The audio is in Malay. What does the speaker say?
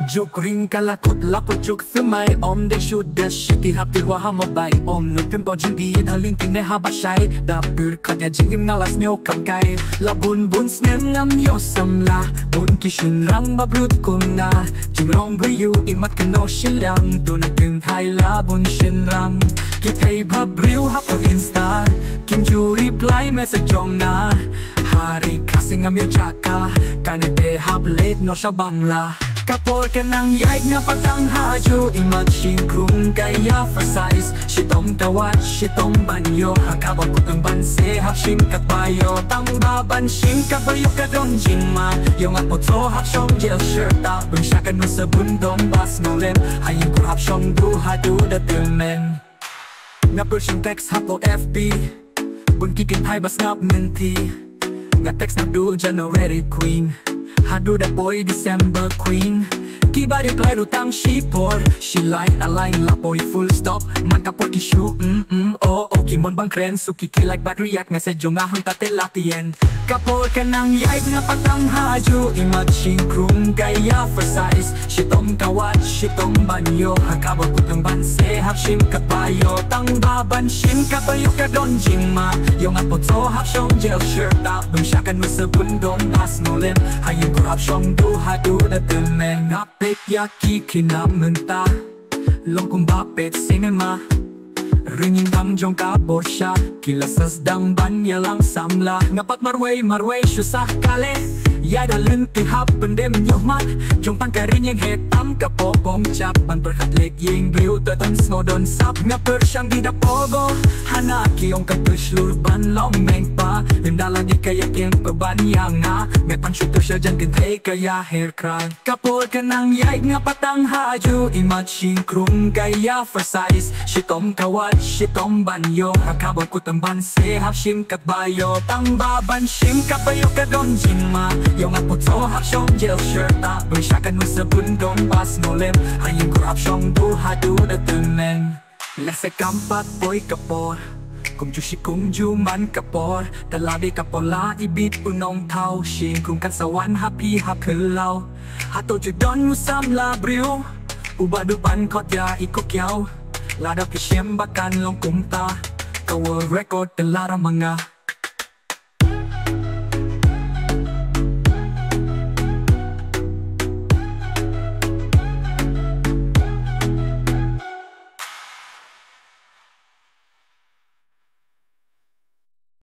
Juk ring kalakot lakot juk thumai om de shoot de shiti hapti wa hamabai om no tempo jingi halin tine habashai da pur kanya jingim nalas nyo kamkai la bun bun snem ngam yo samla bun kishin rang babrut kumna jingrong buyu imat kano shilang tun king hai la bun shin rang kitay babriu hapo insta kim ju reply message jong na hari kasing ngam yo jaka kanete hap late no sa bangla Kapor ka ng yaig nga patanghajo Imagine kung kaya for size Shitong tawat, shitong banyo Hakabag ko ng banse, hapshin katbayo Tang babansin kabayo ka don jingma Yung apoto hapsyong gel shirt Tapong siya ka no sa bundong bas nolem Hayang ko hapsyong duha duda tilmen Nga persyong text hapo FB Bunkikin hay bas ngap menti Nga text na do January Queen Hadu that boy December Queen Kiba reply rutang she pour She line a line la boy full stop Man kapot kishu oh Kimon bang kren suki like bad react Message yung ahang tatelatien Kapor ka ng yaig nga patanghajo Imagine kung kaya for size Shitong kawat, shitong banyo Hakabot kutang banse, hapshin kapayo Tang babansin kapayo ka don jingma Yung apoto hapsyong gel shirt Tapong siya ka no sa bundong bas nolem Hayang ko hapsyong duha duda tilmen Ngapit yaki kinamenta Long kung bapit singan ma Ringin dang jong kabor siya Kilasas dang banya lang samla Ngapat marway syusah kale Yada lenti happen dem nyomat Jong pangkarin yang hetam kapopong Chapan perhatlik ying bliu tetan snodon sap Nga persyang di dapogo Hanaki yung katush lurban long meng pa Himda lagi kayak yang pebanyang nga Mepan shooter siya dyan kintay kaya hair cry Kapor ka ng yaig nga patang hajo Imagine krum kaya for size Shitong kawat, shitong banyo Hakabot ko tamban se hapshim katbayo Tang babansim kapayo ka don jingma Yung apoto hapsyong gel shirt Tapong siya ka no sa bundong bas nolem Hayang ko hapsyong duha duda tilmen Lese kampat boy kapor Kung jushi kung juman kapor Talabi kapola ibit unong tao Shin kung kansawan happy hapelaw Hato judon musam labriw Ubadupan kotya ikokyaw Lada pisyem bakan long kumta Kawa record telara mga